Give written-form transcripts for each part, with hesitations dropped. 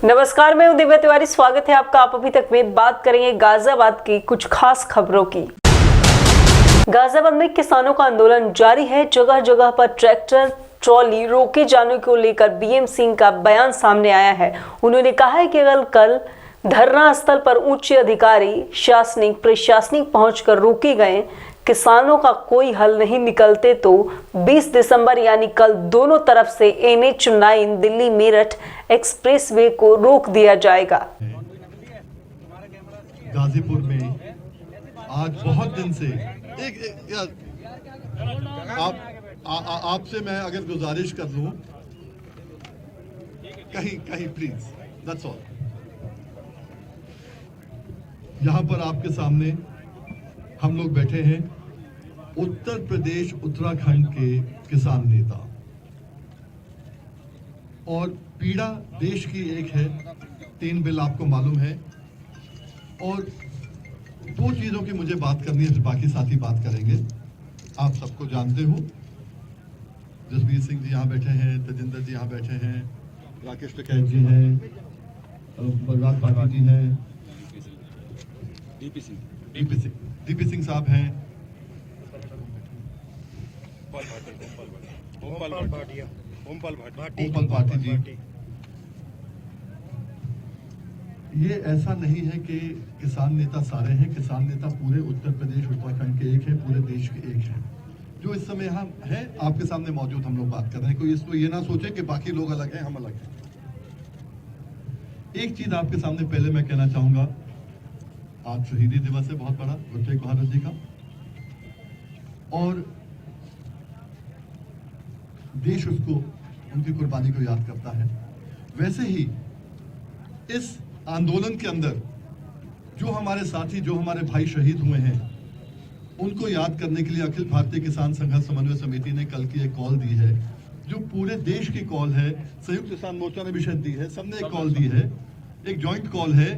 नमस्कार, मैं हूं दिव्या तिवारी। स्वागत है आपका। आप अभी तक में बात करेंगे गाजियाबाद की कुछ खास खबरों की। गाजियाबाद में किसानों का आंदोलन जारी है। जगह जगह पर ट्रैक्टर ट्रॉली रोके जाने को लेकर बीएम सिंह का बयान सामने आया है। उन्होंने कहा है कि अगर कल धरना स्थल पर उच्च अधिकारी शासनिक प्रशासनिक पहुंचकर रोके गए, किसानों का कोई हल नहीं निकलते तो 20 दिसंबर यानी कल दोनों तरफ से NH9 दिल्ली मेरठ एक्सप्रेसवे को रोक दिया जाएगा। गाजीपुर में आज बहुत दिन से आपसे मैं अगर गुजारिश कर लूं, कहीं प्लीज, दैट्स ऑल। यहां पर आपके सामने हम लोग बैठे हैं, उत्तर प्रदेश उत्तराखंड के किसान नेता, और पीड़ा देश की एक है। 3 बिल आपको मालूम है, और 2 चीजों की मुझे बात करनी है, फिर बाकी साथी बात करेंगे। आप सबको जानते हो, जसवीर सिंह जी यहाँ बैठे हैं, तेजिंदर जी यहाँ बैठे हैं, राकेश टिकैत जी हैं, बलराज भाटी जी हैं, डीपी सिंह साहब हैं, ओमपाल भाटी जी। ये ऐसा नहीं है कि किसान नेता सारे हैं। किसान नेता पूरे उत्तर प्रदेश उत्तराखंड के एक है, पूरे देश के एक है। जो इस समय यहाँ है आपके सामने मौजूद, हम लोग बात कर रहे हैं। कोई इसको ये ना सोचे कि बाकी लोग अलग हैं, हम अलग हैं। एक चीज आपके सामने पहले मैं कहना चाहूंगा, आज शहीदी दिवस है बहुत बड़ा गुरु तेग बहादुर जी का, और देश उसको, उनकी कुर्बानी को याद करता है। वैसे ही इस आंदोलन के अंदर जो हमारे साथी, जो हमारे भाई शहीद हुए हैं, उनको याद करने के लिए अखिल भारतीय किसान संघर्ष समन्वय समिति ने कल की एक कॉल दी है, जो पूरे देश की कॉल है। संयुक्त किसान मोर्चा ने भी शायद दी है, सबने एक कॉल दी है, एक जॉइंट कॉल है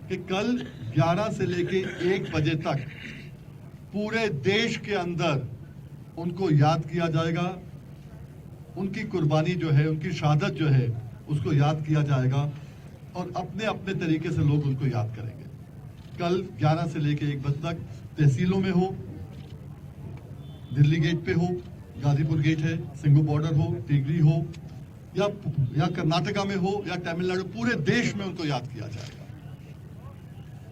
कि कल 11 से लेके 1 बजे तक पूरे देश के अंदर उनको याद किया जाएगा। उनकी कुर्बानी जो है, उनकी शहादत जो है, उसको याद किया जाएगा, और अपने अपने तरीके से लोग उनको याद करेंगे। कल 11 से लेके 1 बजे तक तहसीलों में हो, दिल्ली गेट पे हो, गाजीपुर गेट है, सिंगू बॉर्डर हो, टिगरी हो, या कर्नाटका में हो, या तमिलनाडु, पूरे देश में उनको याद किया जाएगा।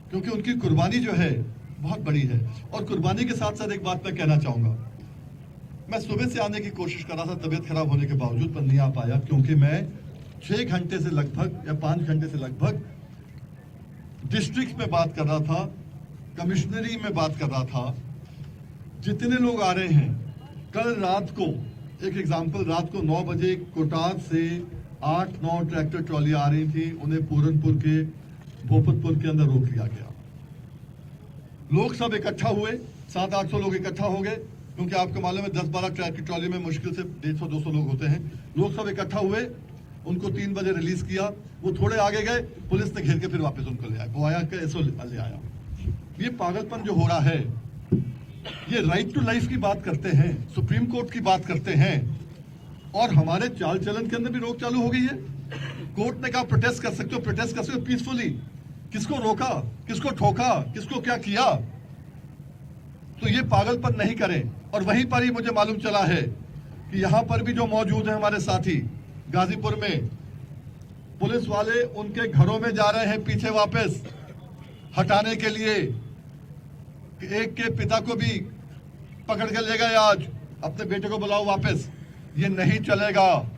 क्योंकि उनकी कुर्बानी जो है बहुत बड़ी है। और कुर्बानी के साथ साथ एक बात मैं कहना चाहूंगा, मैं सुबह से आने की कोशिश कर रहा था, तबीयत खराब होने के बावजूद, पर नहीं आ पाया, क्योंकि मैं 6 घंटे से लगभग या 5 घंटे से लगभग डिस्ट्रिक्ट में बात कर रहा था, कमिश्नरी में बात कर रहा था। जितने लोग आ रहे हैं, कल रात को एक एग्जाम्पल, रात को 9 बजे कोटार से 8-9 ट्रैक्टर ट्रॉली आ रही थी, उन्हें पूरनपुर के भोपतपुर के अंदर रोक लिया गया। लोग सब इकट्ठा हुए, 700-800 लोग इकट्ठा हो गए, क्योंकि आपको मालूम है 10-12 ट्रैक्टर ट्रॉली में मुश्किल से 150-200 लोग होते हैं। लोग सब इकट्ठा हुए, उनको 3 बजे रिलीज किया। वो थोड़े आगे गए, पुलिस ने घेर के फिर वापस उनको ले आया। वो आया कैसो ले आया। ये पागलपन जो हो रहा है, ये राइट टू लाइफ की बात करते हैं, सुप्रीम कोर्ट की बात करते हैं, और हमारे चाल चलन के अंदर भी रोक चालू हो गई है। कोर्ट ने कहा प्रोटेस्ट कर सकते हो, प्रोटेस्ट कर सकते हो पीसफुली। किसको रोका, किसको ठोका, किसको क्या किया? तो ये पागलपन नहीं करें। और वहीं पर ही मुझे मालूम चला है कि यहां पर भी जो मौजूद है हमारे साथी गाजीपुर में, पुलिस वाले उनके घरों में जा रहे हैं पीछे वापस हटाने के लिए। एक के पिता को भी पकड़ के ले गए आज, अपने बेटे को बुलाओ वापस। ये नहीं चलेगा।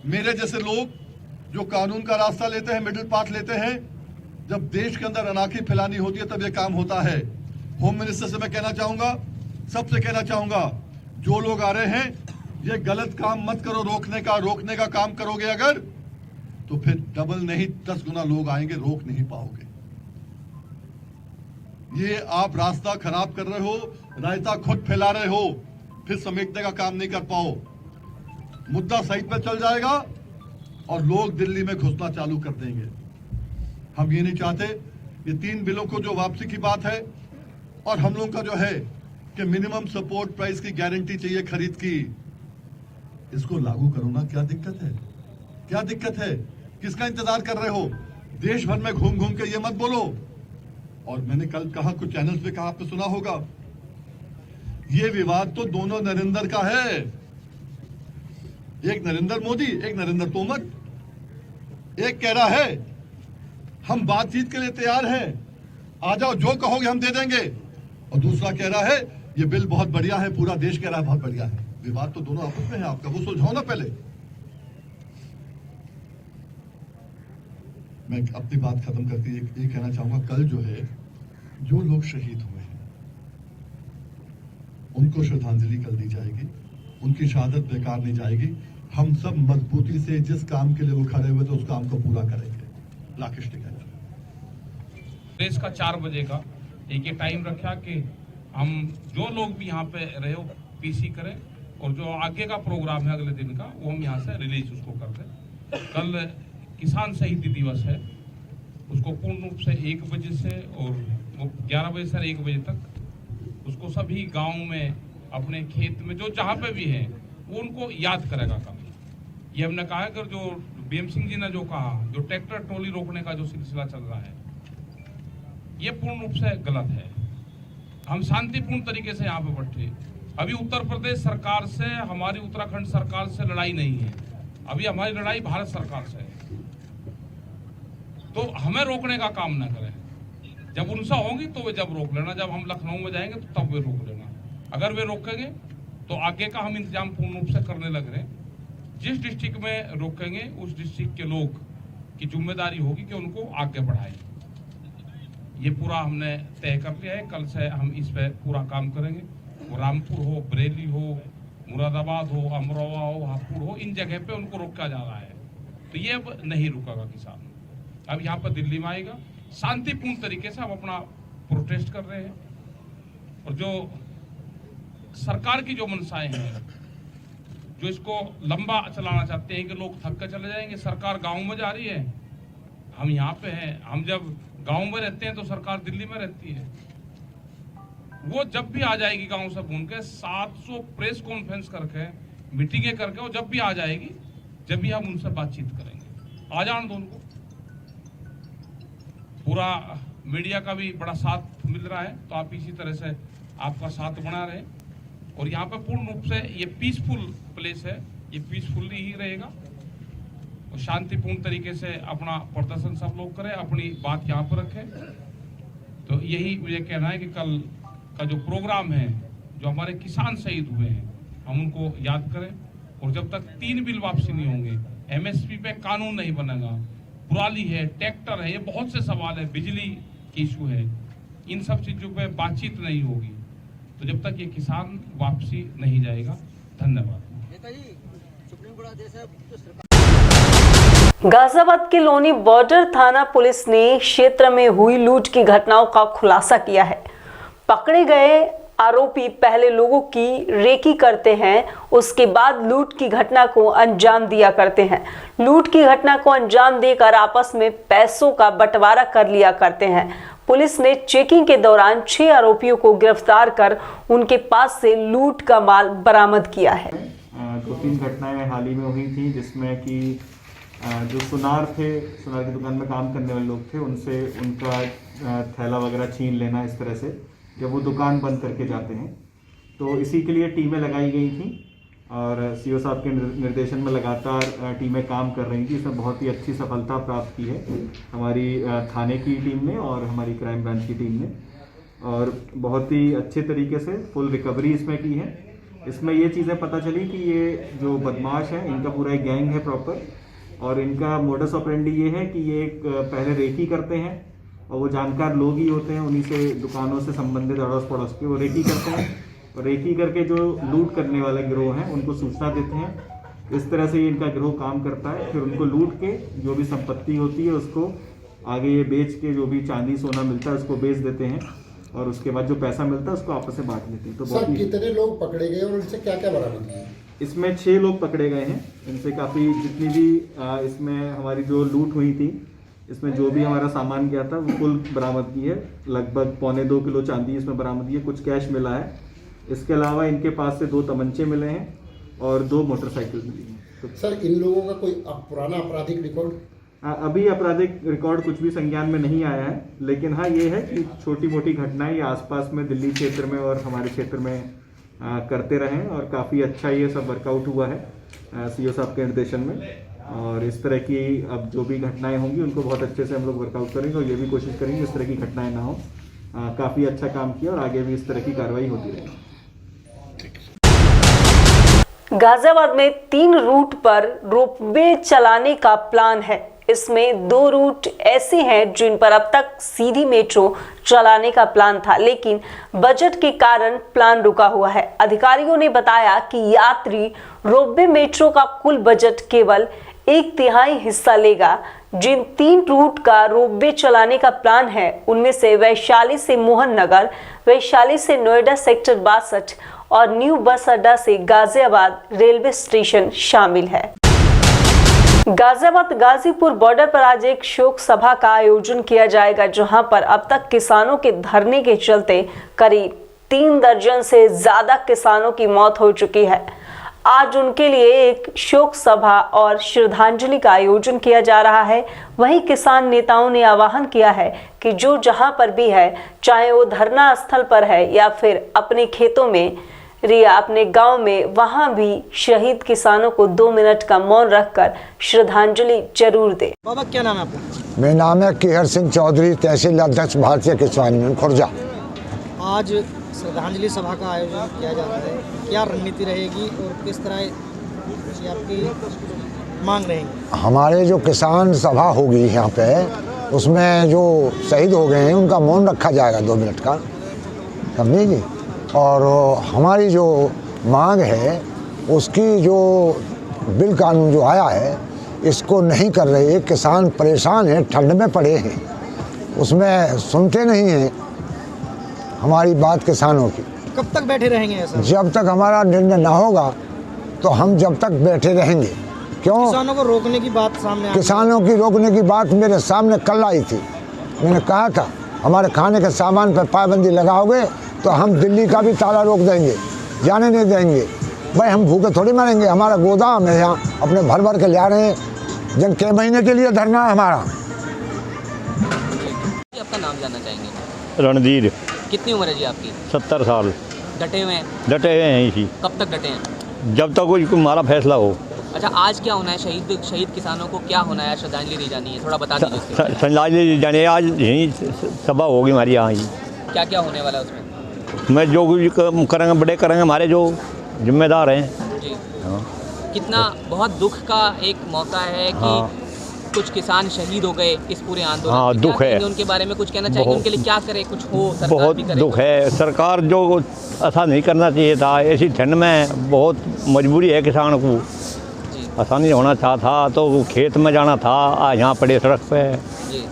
मेरे जैसे लोग जो कानून का रास्ता लेते हैं, मिडिल पाथ लेते हैं, जब देश के अंदर अनाखी फैलानी होती है तब ये काम होता है। होम मिनिस्टर से मैं कहना चाहूंगा, सबसे कहना चाहूंगा, जो लोग आ रहे हैं, ये गलत काम मत करो। रोकने का काम करोगे अगर, तो फिर डबल नहीं 10 गुना लोग आएंगे, रोक नहीं पाओगे। ये आप रास्ता खराब कर रहे हो, रायता खुद फैला रहे हो, फिर समेटने का काम नहीं कर पाओ। मुद्दा सही पे चल जाएगा और लोग दिल्ली में घुसना चालू कर देंगे। हम ये नहीं चाहते। ये 3 बिलों को जो वापसी की बात है, और हम लोगों का जो है कि मिनिमम सपोर्ट प्राइस की गारंटी चाहिए खरीद की, इसको लागू करो ना। क्या दिक्कत है? क्या दिक्कत है किसका इंतजार कर रहे हो? देश भर में घूम घूम के ये मत बोलो। और मैंने कल कहा, कुछ चैनल्स पे कहा, आपने सुना होगा, ये विवाद तो दोनों नरेंद्र का है। एक नरेंद्र मोदी, एक नरेंद्र तोमर। एक कह रहा है हम बातचीत के लिए तैयार हैं, आ जाओ, जो कहोगे हम दे देंगे। और दूसरा कह रहा है ये बिल बहुत बढ़िया है, पूरा देश कह रहा है बहुत बढ़िया है। विवाद तो दोनों आपस में है, आपका वो सुलझाओ ना पहले। मैं अपनी बात खत्म करके ये कहना चाहूंगा, कल जो है, जो लोग शहीद हुए हैं उनको श्रद्धांजलि कल दी जाएगी, उनकी शहादत बेकार नहीं जाएगी। हम सब मजबूती से जिस काम के लिए वो खड़े हुए थे उस काम को पूरा करेंगे। राकेश टिकैत। देश का 4 बजे का एक ये टाइम रखा कि हम जो लोग भी यहाँ पे रहे हो पीसी करें, और जो आगे का प्रोग्राम है अगले दिन का वो हम यहाँ से रिलीज उसको कर दें। कल किसान शहीदी दिवस है, उसको पूर्ण रूप से 1 बजे से और वो 11 बजे से 1 बजे तक उसको सभी गाँव में अपने खेत में जो जहाँ पे भी है वो उनको याद करेगा। कल ये हमने कहा है कि जो बीएम सिंह जी ने जो कहा, जो ट्रैक्टर ट्रॉली रोकने का जो सिलसिला चल रहा है ये पूर्ण रूप से गलत है। हम शांतिपूर्ण तरीके से यहाँ पे बैठे। अभी उत्तर प्रदेश सरकार से, हमारी उत्तराखंड सरकार से लड़ाई नहीं है, अभी हमारी लड़ाई भारत सरकार से है। तो हमें रोकने का काम ना करें। जब उनसे होंगी तो वे जब रोक लेना, जब हम लखनऊ में जाएंगे तो तब वे रोक लेना। अगर वे रोकेंगे तो आगे का हम इंतजाम पूर्ण रूप से करने लग रहे हैं। जिस डिस्ट्रिक्ट में रोकेंगे उस डिस्ट्रिक्ट के लोग की जिम्मेदारी होगी कि उनको आगे बढ़ाएं। ये पूरा हमने तय कर लिया है। कल से हम इस पे पूरा काम करेंगे। वो रामपुर हो, बरेली हो, मुरादाबाद हो, अमरोहा हो, हापुड़ हो, इन जगह पे उनको रोका जा रहा है। तो ये अब नहीं रुकेगा किसान। अब यहाँ पर दिल्ली में आएगा, शांतिपूर्ण तरीके से हम अपना प्रोटेस्ट कर रहे हैं। और जो सरकार की जो मनसाएं हैं, जो इसको लंबा चलाना चाहते हैं कि लोग थक कर चले जाएंगे, सरकार गाँव में जा रही है, हम यहाँ पे हैं। हम जब गाँव में रहते हैं तो सरकार दिल्ली में रहती है। वो जब भी आ जाएगी गाँव से घूम के 700 प्रेस कॉन्फ्रेंस करके, मीटिंगें करके, वो जब भी आ जाएगी, जब भी हम उनसे बातचीत करेंगे। आ जान दो उनको। पूरा मीडिया का भी बड़ा साथ मिल रहा है, तो आप इसी तरह से आपका साथ बना रहे। और यहाँ पे पूर्ण रूप से ये पीसफुल प्लेस है, ये पीसफुली ही रहेगा और शांतिपूर्ण तरीके से अपना प्रदर्शन सब लोग करें, अपनी बात यहाँ पर रखें। तो यही मुझे कहना है कि कल का जो प्रोग्राम है, जो हमारे किसान शहीद हुए हैं, हम उनको याद करें। और जब तक 3 बिल वापसी नहीं होंगे, एमएसपी पे कानून नहीं बनेगा, पुराली है, ट्रैक्टर है, ये बहुत से सवाल है, बिजली की इशू है, इन सब चीजों पे बातचीत नहीं होगी तो जब तक ये किसान वापसी नहीं जाएगा। धन्यवाद। गाजियाबाद के लोनी बॉर्डर थाना पुलिस ने क्षेत्र में हुई लूट की घटनाओं का खुलासा किया है। पकड़े गए आरोपी पहले लोगों की रेकी करते हैं, उसके बाद लूट की घटना को अंजाम दिया करते हैं। लूट की घटना को अंजाम देकर आपस में पैसों का बंटवारा कर लिया करते हैं। पुलिस ने चेकिंग के दौरान 6 आरोपियों को गिरफ्तार कर उनके पास से लूट का माल बरामद किया है। 2-3 घटनाएं हाल ही में हुई थी, जिसमें कि जो सुनार की दुकान में काम करने वाले लोग थे, उनसे उनका थैला वगैरह छीन लेना, इस तरह से जब वो दुकान बंद करके जाते हैं। तो इसी के लिए टीमें लगाई गई थी और सीओ साहब के निर्देशन में लगातार टीमें काम कर रही थी। इसमें बहुत ही अच्छी सफलता प्राप्त की है हमारी थाने की टीम ने और हमारी क्राइम ब्रांच की टीम ने, और बहुत ही अच्छे तरीके से फुल रिकवरी इसमें की है। इसमें ये चीज़ें पता चली कि ये जो बदमाश हैं, इनका पूरा एक गैंग है प्रॉपर, और इनका मोडस ऑपरेंडी ये है कि ये पहले रेकी करते हैं और वो जानकार लोग ही होते हैं, उन्हीं से दुकानों से संबंधित अड़ोस पड़ोस के वो रेकी करते हैं, और रेकी करके जो लूट करने वाले गिरोह हैं उनको सूचना देते हैं। इस तरह से ये इनका गिरोह काम करता है। फिर उनको लूट के जो भी संपत्ति होती है उसको आगे ये बेच के, जो भी चांदी सोना मिलता है उसको बेच देते हैं, और उसके बाद जो पैसा मिलता है उसको आपस में बांट लेते हैं। तो सर, कितने लोग पकड़े गए और उनसे क्या क्या बरामद किया? इसमें 6 लोग पकड़े गए हैं। इनसे काफ़ी जितनी भी इसमें हमारी जो लूट हुई थी, इसमें जो भी हमारा सामान गया था वो कुल बरामद की है। लगभग 1.25 किलो चांदी इसमें बरामद की है, कुछ कैश मिला है। इसके अलावा इनके पास से 2 तमंचे मिले हैं और 2 मोटरसाइकिल मिली हैं। तो सर, इन लोगों का कोई पुराना आपराधिक रिकॉर्ड? अभी आपराधिक रिकॉर्ड कुछ भी संज्ञान में नहीं आया है, लेकिन हाँ ये है कि छोटी मोटी घटनाएं आसपास में दिल्ली क्षेत्र में और हमारे क्षेत्र में करते रहें और काफ़ी अच्छा ये सब वर्कआउट हुआ है सीओ साहब के निर्देशन में। और इस तरह की अब जो भी घटनाएं होंगी उनको बहुत अच्छे से हम लोग वर्कआउट करेंगे और ये भी कोशिश करेंगे इस तरह की घटनाएं ना हो। काफ़ी अच्छा काम किया और आगे भी इस तरह की कार्रवाई होती रहेगी। गाजियाबाद में 3 रूट पर रोपवे चलाने का प्लान है। इसमें 2 रूट ऐसे हैं जिन पर अब तक सीधी मेट्रो चलाने का प्लान था, लेकिन बजट के कारण प्लान रुका हुआ है। अधिकारियों ने बताया कि यात्री रोपवे मेट्रो का कुल बजट केवल 1/3 हिस्सा लेगा। जिन 3 रूट का रोपवे चलाने का प्लान है उनमें से वैशाली से मोहन नगर, वैशाली से नोएडा सेक्टर 62 और न्यू बस अड्डा से गाजियाबाद रेलवे स्टेशन शामिल है। गाजियाबाद गाजीपुर बॉर्डर पर आज एक शोक सभा का आयोजन किया जाएगा, जहां पर अब तक किसानों के धरने के चलते करीब 3 दर्जन से ज्यादा किसानों की मौत हो चुकी है। आज उनके लिए एक शोक सभा और श्रद्धांजलि का आयोजन किया जा रहा है। वहीं किसान नेताओं ने आह्वान किया है कि जो जहां पर भी है, चाहे वो धरना स्थल पर है या फिर अपने खेतों में या अपने गांव में, वहां भी शहीद किसानों को 2 मिनट का मौन रखकर श्रद्धांजलि जरूर दे। बाबा क्या नाम है आपका? मेरा नाम है केहर सिंह चौधरी, तहसील अध्यक्ष भारतीय किसान यूनियन खुर्जा। आज श्रद्धांजलि सभा का आयोजन किया जा रहा है, क्या रणनीति रहेगी और किस तरह की आपकी मांग रहेगी? हमारे जो किसान सभा होगी यहाँ पे, उसमें जो शहीद हो गए हैं उनका मौन रखा जाएगा 2 मिनट का, समझे जी। और हमारी जो मांग है उसकी जो बिल कानून जो आया है इसको नहीं कर रहे। किसान परेशान हैं, ठंड में पड़े हैं, उसमें सुनते नहीं हैं हमारी बात किसानों की। कब तक बैठे रहेंगे ऐसा? जब तक हमारा निर्णय ना होगा तो हम जब तक बैठे रहेंगे। क्यों? किसानों को रोकने की बात सामने आई। किसानों की रोकने की बात मेरे सामने कल आई थी। मैंने कहा था हमारे खाने के सामान पर पाबंदी लगाओगे तो हम दिल्ली का भी ताला रोक देंगे, जाने नहीं देंगे। भाई हम भूखे थोड़ी मरेंगे, हमारा गोदाम है यहाँ, अपने भर भर के ले आ रहे हैं। जन के महीने के लिए धरना है हमारा। आपका नाम जानना चाहेंगे? रणधीर। कितनी उम्र है जी आपकी? 70 साल। डटे हुए हैं? डटे हैं इसी। कब तक डटे हैं? जब तक कोई हमारा फैसला हो। अच्छा, आज क्या होना है? शहीद किसानों को क्या होना है? श्रद्धांजलि दी जानी है, थोड़ा बता दीजिए। श्रद्धांजलि जाने आज यही सभा होगी हमारी यहाँ ही। क्या क्या होने वाला है उसमें? मैं जो कुछ करेंगे बड़े करेंगे हमारे जो जिम्मेदार हैं जी। हाँ। कितना बहुत दुख का एक मौका है कि हाँ। कुछ किसान शहीद हो गए इस पूरे आंदोलन हाँ, में। दुख क्या है। कहेंगे उनके बारे में? कुछ कहना चाहेंगे उनके लिए? क्या करे, कुछ हो सरकार बहुत भी करे? दुख है। सरकार जो ऐसा नहीं करना चाहिए था, ऐसी ठंड में बहुत मजबूरी है किसान को। जी आसानी होना था तो वो खेत में जाना था, आज यहाँ पड़े सड़क पे। जी।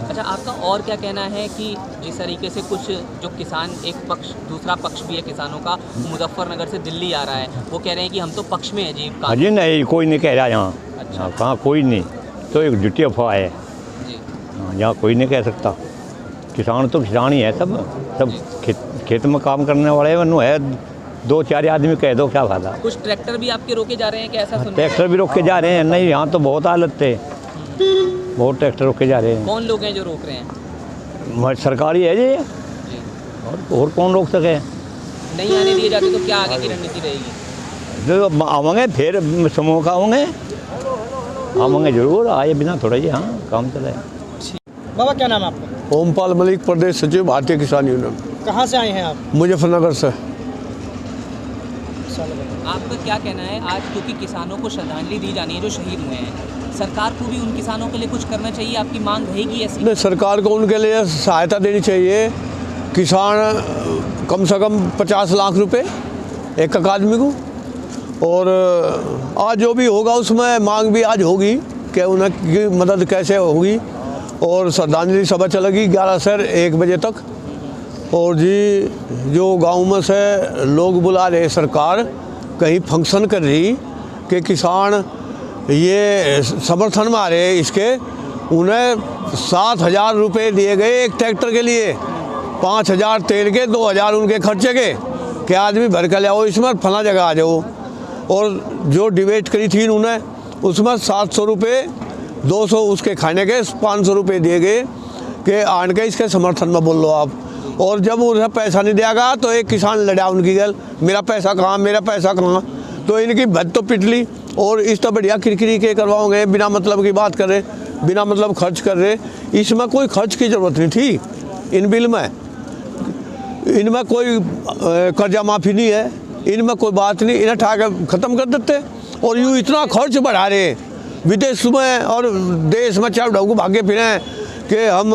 अच्छा, आपका और क्या कहना है कि जिस तरीके से कुछ जो किसान, एक पक्ष, दूसरा पक्ष भी है किसानों का, मुजफ्फरनगर से दिल्ली आ रहा है, वो कह रहे हैं कि हम तो पक्ष में है जी का। अजी नहीं, कोई नहीं कह रहा यहाँ। अच्छा। कहाँ कोई नहीं, तो एक झूठी अफवाह है। जी यहाँ कोई नहीं कह सकता। किसान तो किसान ही है, सब खेत में काम करने वाले वनु है। 2-4 आदमी कह दो क्या फायदा। कुछ ट्रैक्टर भी आपके रोके जा रहे हैं क्या? ऐसा सुन? ट्रैक्टर भी रोक के जा रहे हैं। नहीं, यहाँ तो बहुत हालत थे, बहुत ट्रैक्टर रोक के जा रहे हैं। कौन लोग हैं जो रोक रहे हैं? सरकारी है जी, जी। और कौन रोक सके। नहीं आने दिए जाते तो क्या आगे की रणनीति रहेगी? जो आवेंगे फिर समूह का आवेंगे जरूर, आए बिना थोड़ा जी। हाँ, काम चले। बाबा क्या नाम है आपका? ओमपाल मलिक, प्रदेश सचिव भारतीय किसान यूनियन। कहाँ से आए हैं आप? मुजफ्फरनगर से। आपका क्या कहना है आज, क्योंकि किसानों को श्रद्धांजलि दी जानी है जो शहीद हुए हैं, सरकार को भी उन किसानों के लिए कुछ करना चाहिए? आपकी मांग रहेगी ऐसी? नहीं, सरकार को उनके लिए सहायता देनी चाहिए। किसान कम से कम 50 लाख रुपए एक आदमी को, और आज जो भी होगा उसमें मांग भी आज होगी कि उनकी मदद कैसे होगी। और श्रद्धांजलि सभा चलेगी 11 से 1 बजे तक। और जी जो गाँव में से लोग बुला रहे, सरकार कहीं फंक्शन कर रही कि किसान ये समर्थन में आ रहे इसके, उन्हें 7,000 रुपये दिए गए एक ट्रैक्टर के लिए, 5,000 तेल के, 2,000 उनके खर्चे के, कि आदमी भर कर ले आओ इसमें, फला जगह आ जाओ। और जो डिबेट करी थी उन्होंने, उसमें 700 रुपये 200 उसके खाने के 500 रुपये दिए गए कि आन के इसके समर्थन में बोल लो आप। और जब उन्हें पैसा नहीं देगा तो एक किसान लड़ा उनकी गल, मेरा पैसा कहाँ, मेरा पैसा कहाँ। तो इनकी भद तो पिट ली और इस तो बढ़िया किरकिरी के करवाओगे, बिना मतलब की बात कर रहे, बिना मतलब खर्च कर रहे। इसमें कोई खर्च की ज़रूरत नहीं थी। इन बिल में इनमें कोई कर्जा माफ़ी नहीं है, इनमें कोई बात नहीं, इन्हें ठा के ख़त्म कर देते। और यूँ इतना खर्च बढ़ा रहे विदेश में और देश में चार ढाऊ को भागे फिरें कि हम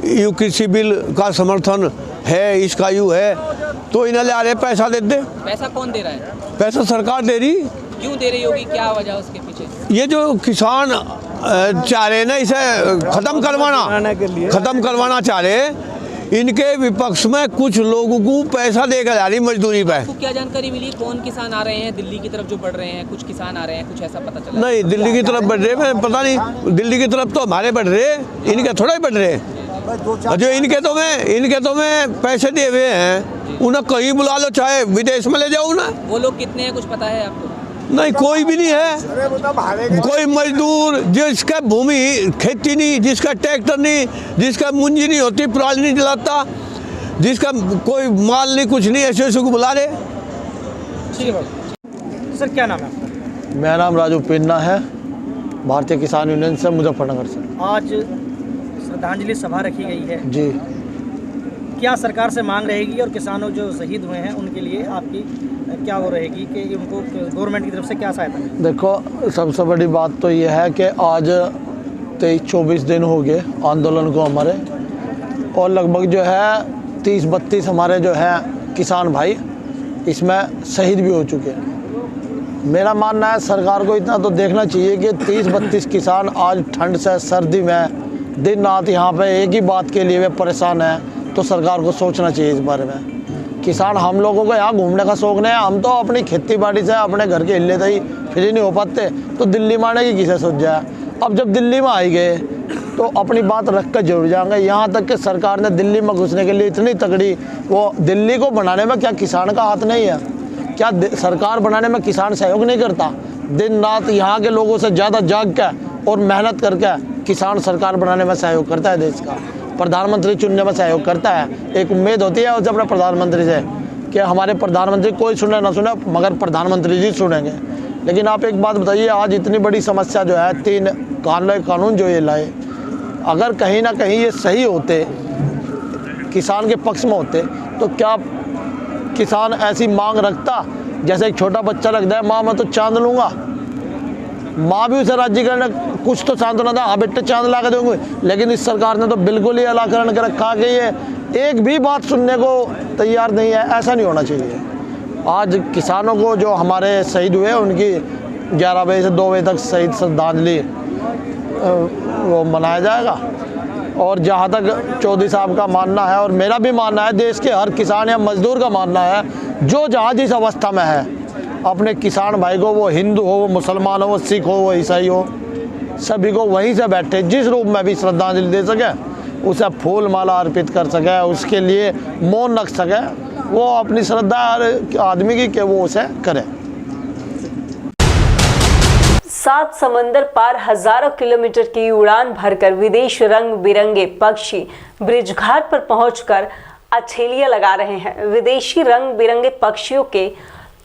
यूँ कृषि बिल का समर्थन है, इसका यूँ है, तो इन्हें ले आ रहे पैसा दे दे। पैसा कौन दे रहा है? पैसा सरकार दे रही। क्यों दे रही होगी, क्या वजह उसके पीछे? ये जो किसान चाह रहे ना, इसे ख़त्म करवाना चाह रहे। इनके विपक्ष में कुछ लोगों को पैसा देकर जा रही मजदूरी पे। आपको क्या जानकारी मिली, कौन किसान आ रहे हैं दिल्ली की तरफ जो बढ़ रहे हैं? कुछ किसान आ रहे हैं, कुछ ऐसा पता चला? नहीं, दिल्ली की तरफ बढ़ रहे, मैं पता नहीं। दिल्ली की तरफ तो हमारे बढ़ रहे, इनके थोड़ा ही बढ़ रहे। जो इनके तो मैं पैसे दिए हुए हैं, उन्हें कहीं बुला लो, चाहे विदेश में ले जाओ ना। वो लोग कितने हैं, कुछ पता है आपको? नहीं, कोई भी नहीं है। कोई मजदूर जिसका भूमि खेती नहीं, जिसका ट्रैक्टर नहीं, जिसका मुंजी नहीं होती, पराली नहीं जलाता, जिसका कोई माल नहीं, कुछ नहीं, ऐसे को बुला रहे। सर क्या नाम है आपका? मेरा नाम राजू पिन्ना है, भारतीय किसान यूनियन से, मुजफ्फरनगर से। आज श्रद्धांजलि सभा रखी गई है जी। क्या सरकार से मांग रहेगी और किसानों जो शहीद हुए हैं उनके लिए आपकी क्या वो रहेगी कि उनको गवर्नमेंट की तरफ से क्या सहायता मिले? देखो, सबसे बड़ी बात तो ये है कि आज 23-24 दिन हो गए आंदोलन को हमारे, और लगभग जो है 30-32 हमारे जो है किसान भाई इसमें शहीद भी हो चुके हैं। मेरा मानना है सरकार को इतना तो देखना चाहिए कि 30-32 किसान आज ठंड से सर्दी में दिन रात यहाँ पे एक ही बात के लिए वे परेशान हैं, तो सरकार को सोचना चाहिए इस बारे में। किसान हम लोगों को यहाँ घूमने का शौक नहीं है, हम तो अपनी खेती बाड़ी से अपने घर के हिले ही फ्री नहीं हो पाते, तो दिल्ली में आने की किसे सोच जाए। अब जब दिल्ली में आई गए तो अपनी बात रख कर जरूर जाएंगे। यहाँ तक कि सरकार ने दिल्ली में घुसने के लिए इतनी तगड़ी, वो दिल्ली को बनाने में क्या किसान का हाथ नहीं है? क्या सरकार बनाने में किसान सहयोग नहीं करता? दिन रात यहाँ के लोगों से ज़्यादा जाग कर और मेहनत करके किसान सरकार बनाने में सहयोग करता है, देश का प्रधानमंत्री चुनने में सहयोग करता है। एक उम्मीद होती है उसे अपने प्रधानमंत्री से कि हमारे प्रधानमंत्री कोई सुने ना सुने, मगर प्रधानमंत्री जी सुनेंगे। लेकिन आप एक बात बताइए, आज इतनी बड़ी समस्या जो है, 3 कानून जो ये लाए, अगर कहीं ना कहीं ये सही होते, किसान के पक्ष में होते, तो क्या किसान ऐसी मांग रखता? जैसे एक छोटा बच्चा लगता है, माँ मैं तो चांद लूँगा, माँ भी उसे राज्य करने कुछ तो सांत्वना था, हाँ बेटे चांद ला के देंगे। लेकिन इस सरकार ने तो बिल्कुल ही अलाकरण कर रखा कि ये एक भी बात सुनने को तैयार नहीं है। ऐसा नहीं होना चाहिए। आज किसानों को जो हमारे शहीद हुए उनकी 11 बजे से 2 बजे तक शहीद श्रद्धांजलि वो मनाया जाएगा। और जहाँ तक चौधरी साहब का मानना है और मेरा भी मानना है, देश के हर किसान या मजदूर का मानना है, जो जहाँ जिस अवस्था में है, अपने किसान भाई को, वो हिंदू हो, वो मुसलमान हो, वो सिख हो, वो ईसाई हो, सभी को वहीं से बैठे जिस रूप में भी श्रद्धांजलि दे सके, उसे फूल माला अर्पित कर सके, उसके लिए मौन रख सके, वो अपनी श्रद्धा आदमी की कि वो उसे करे। 7 समंदर पार हजारों किलोमीटर की उड़ान भरकर विदेश रंग बिरंगे पक्षी ब्रिजघाट पर पहुंचकर अछेलियां लगा रहे हैं। विदेशी रंग बिरंगे पक्षियों के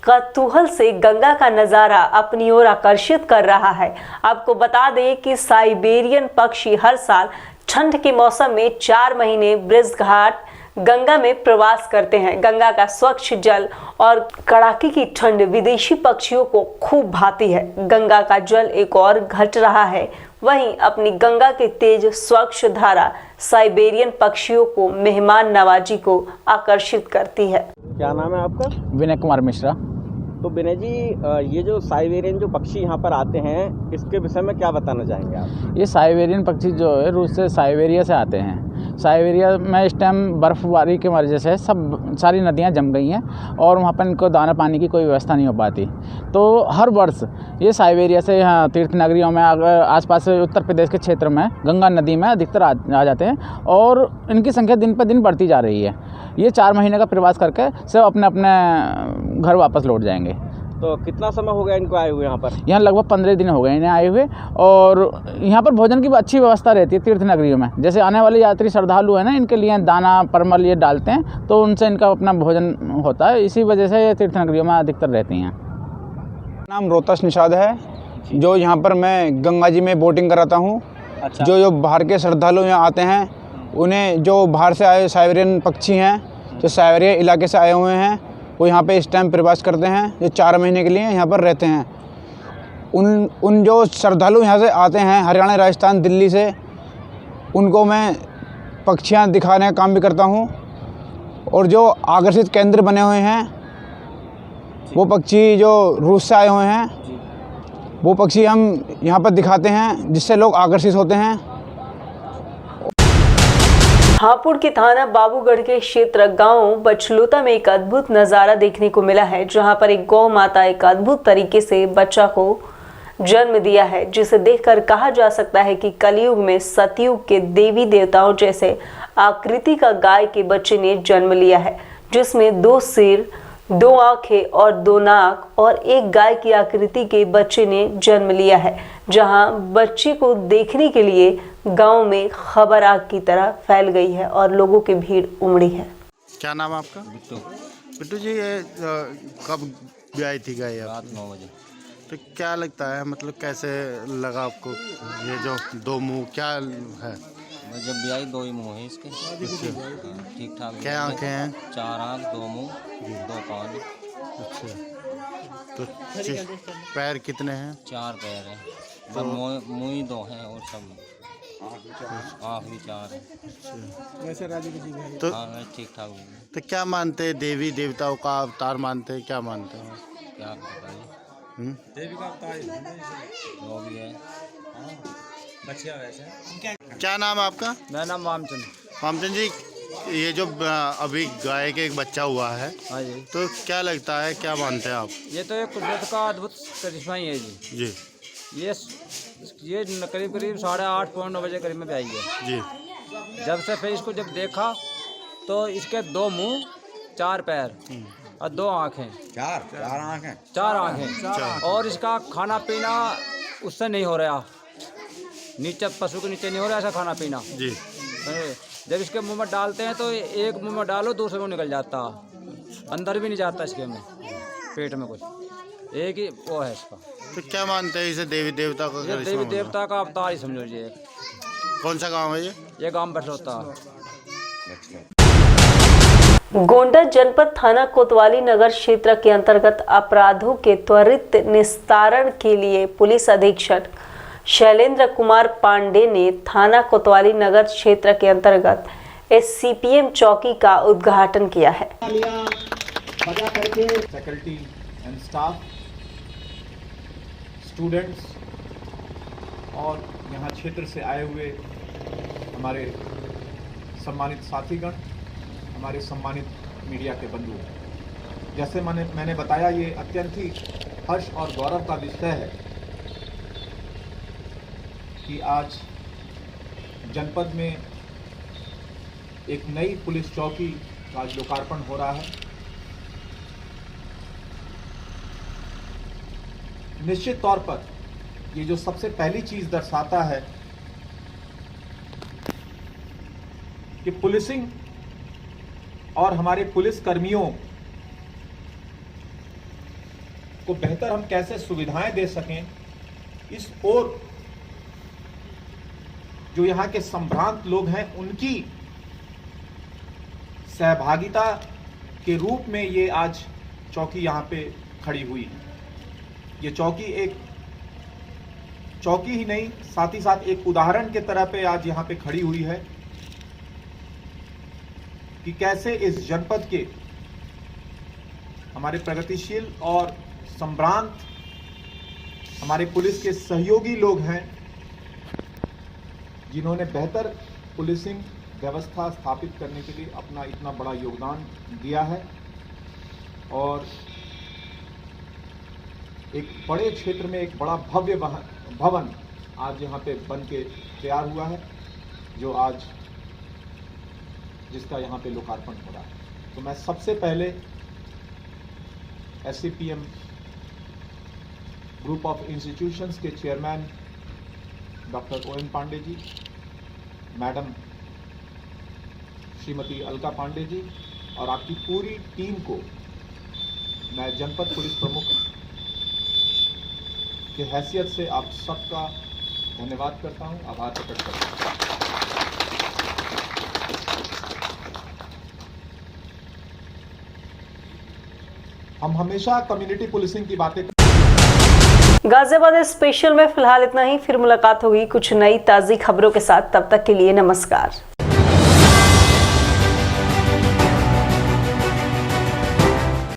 कौतूहल से गंगा का नज़ारा अपनी ओर आकर्षित कर रहा है। आपको बता दें कि साइबेरियन पक्षी हर साल ठंड के मौसम में 4 महीने ब्रिजघाट गंगा में प्रवास करते हैं। गंगा का स्वच्छ जल और कड़ाके की ठंड विदेशी पक्षियों को खूब भाती है। गंगा का जल एक और घट रहा है, वहीं अपनी गंगा की तेज स्वच्छ धारा साइबेरियन पक्षियों को मेहमान नवाजी को आकर्षित करती है। क्या नाम है आपका? विनय कुमार मिश्रा। तो विनय जी, ये जो साइबेरियन जो पक्षी यहाँ पर आते हैं, इसके विषय में क्या बताना चाहेंगे आप? ये साइबेरियन पक्षी जो है रूस से साइबेरिया से आते हैं। साइबेरिया में इस टाइम बर्फ़बारी की वजह से सारी नदियाँ जम गई हैं और वहाँ पर इनको दाना पानी की कोई व्यवस्था नहीं हो पाती। तो हर वर्ष ये साइबेरिया से यहाँ तीर्थ नगरियों में, आसपास उत्तर प्रदेश के क्षेत्र में गंगा नदी में अधिकतर आ जाते हैं और इनकी संख्या दिन पर दिन बढ़ती जा रही है। ये 4 महीने का प्रवास करके सब अपने अपने घर वापस लौट जाएंगे। तो कितना समय हो गया इनको आए हुए यहाँ पर? यहाँ लगभग 15 दिन हो गए इन्हें आए हुए। और यहाँ पर भोजन की अच्छी व्यवस्था रहती है तीर्थ नगरियों में। जैसे आने वाले यात्री श्रद्धालु हैं ना, इनके लिए दाना परमल ये डालते हैं, तो उनसे इनका अपना भोजन होता है। इसी वजह से ये तीर्थ नगरियों में अधिकतर रहती हैं। नाम रोहतास निषाद है, जो यहाँ पर मैं गंगा जी में बोटिंग कराता हूँ। अच्छा। जो बाहर के श्रद्धालु यहाँ आते हैं, उन्हें जो बाहर से आए साइबेरियन पक्षी हैं, जो साइबेरिया इलाके से आए हुए हैं, वो यहाँ पे इस टाइम प्रवास करते हैं, जो 4 महीने के लिए यहाँ पर रहते हैं। उन जो श्रद्धालु यहाँ से आते हैं हरियाणा, राजस्थान, दिल्ली से, उनको मैं पक्षियाँ दिखाने का काम भी करता हूँ। और जो आकर्षित केंद्र बने हुए हैं, वो पक्षी जो रूस से आए हुए हैं, वो पक्षी हम यहाँ पर दिखाते हैं, जिससे लोग आकर्षित होते हैं। हापुड़ के थाना बाबूगढ़ के क्षेत्र गांव बचलूता में एक अद्भुत नजारा देखने को मिला है, जहां पर एक गौ माता एक अद्भुत तरीके से बच्चा को जन्म दिया है, जिसे देखकर कहा जा सकता है कि कलयुग में सतयुग के देवी देवताओं जैसे आकृति का गाय के बच्चे ने जन्म लिया है, जिसमें 2 सिर, 2 आंखें और 2 नाक और एक गाय की आकृति के बच्चे ने जन्म लिया है। जहां बच्चे को देखने के लिए गांव में खबर आग की तरह फैल गई है और लोगों की भीड़ उमड़ी है। क्या नाम है आपका? बिट्टू। बिट्टू जी, ये कब ब्याई थी गाय? रात 9 बजे। तो क्या लगता है, मतलब कैसे लगा आपको ये जो 2 मुंह क्या है? जब ब्याई 2 ही मुँह है इसके। ठीक ठाक। क्या आँखें हैं? 4 आँख, 2 मुँह, 2 कान। अच्छा, तो पैर कितने हैं? 4 पैर हैं, पर मुँह ही 2 हैं और सब आँख भी 4 है। वैसे राजी तो ठीक ठाक। तो क्या मानते हैं, देवी देवताओं का अवतार मानते हैं, क्या मानते हैं? क्या बताइए, देवी का अवतार जो भी है। बच्चा वैसे। क्या नाम है आपका? मेरा नाम मामचंद। मामचंद जी, ये जो अभी गाय के एक बच्चा हुआ है, हाँ जी, तो क्या लगता है, क्या मानते हैं आप? ये तो एक कुदरत का अद्भुत करिश्मा ही है जी। जी। ये करीब 8:30 पौने 9 बजे करीब में आई है जी। जब से फिर इसको जब देखा तो इसके 2 मुंह, 4 पैर और 2 आँखें। 4 आँखें। और इसका खाना पीना उससे नहीं हो रहा, नीचे पशु के नीचे नहीं हो रहा ऐसा खाना पीना जी। जब इसके मुंह में डालते हैं तो एक मुंह में डालो दूसरे मुंह निकल जाता, अंदर भी नहीं जाता इसके में, पेट में कुछ, एक ही वो है इसका। तो क्या मानते हैं इसे, देवी देवता का? ये देवी देवता का अवतार ही समझो जी। कौन सा गांव है ये गांव बचलौता। गोंडा जनपद थाना कोतवाली नगर क्षेत्र के अंतर्गत अपराधों के त्वरित निस्तारण के लिए पुलिस अधीक्षक शैलेंद्र कुमार पांडे ने थाना कोतवाली नगर क्षेत्र के अंतर्गत SCPM चौकी का उद्घाटन किया है। फैकल्टी एंड स्टाफ, स्टूडेंट्स और यहाँ क्षेत्र से आए हुए हमारे सम्मानित साथीगण, हमारे सम्मानित मीडिया के बंधु, जैसे मैंने बताया, ये अत्यंत ही हर्ष और गौरव का विषय है कि आज जनपद में एक नई पुलिस चौकी का लोकार्पण हो रहा है। निश्चित तौर पर ये जो सबसे पहली चीज दर्शाता है कि पुलिसिंग और हमारे पुलिस कर्मियों को बेहतर हम कैसे सुविधाएं दे सकें, इस ओर जो यहाँ के संभ्रांत लोग हैं उनकी सहभागिता के रूप में ये आज चौकी यहाँ पे खड़ी हुई है। ये चौकी एक चौकी ही नहीं, साथ ही साथ एक उदाहरण के तरह पे आज यहाँ पे खड़ी हुई है कि कैसे इस जनपद के हमारे प्रगतिशील और संभ्रांत हमारे पुलिस के सहयोगी लोग हैं, जिन्होंने बेहतर पुलिसिंग व्यवस्था स्थापित करने के लिए अपना इतना बड़ा योगदान दिया है और एक बड़े क्षेत्र में एक बड़ा भव्य भवन आज यहाँ पे बन के तैयार हुआ है, जो आज जिसका यहाँ पे लोकार्पण हो रहा है। तो मैं सबसे पहले SCPM ग्रुप ऑफ इंस्टीट्यूशंस के chairman doctor OM Pandey ji, madam Shrimati Alka Pandey ji और आपकी पूरी टीम को मैं जनपद पुलिस प्रमुख की हैसियत से आप सबका धन्यवाद करता हूं, आभार प्रकट करता हूं। हम हमेशा कम्युनिटी पुलिसिंग की बातें गाजियाबाद स्पेशल में फिलहाल इतना ही। फिर मुलाकात होगी कुछ नई ताज़ी खबरों के साथ। तब तक के लिए नमस्कार।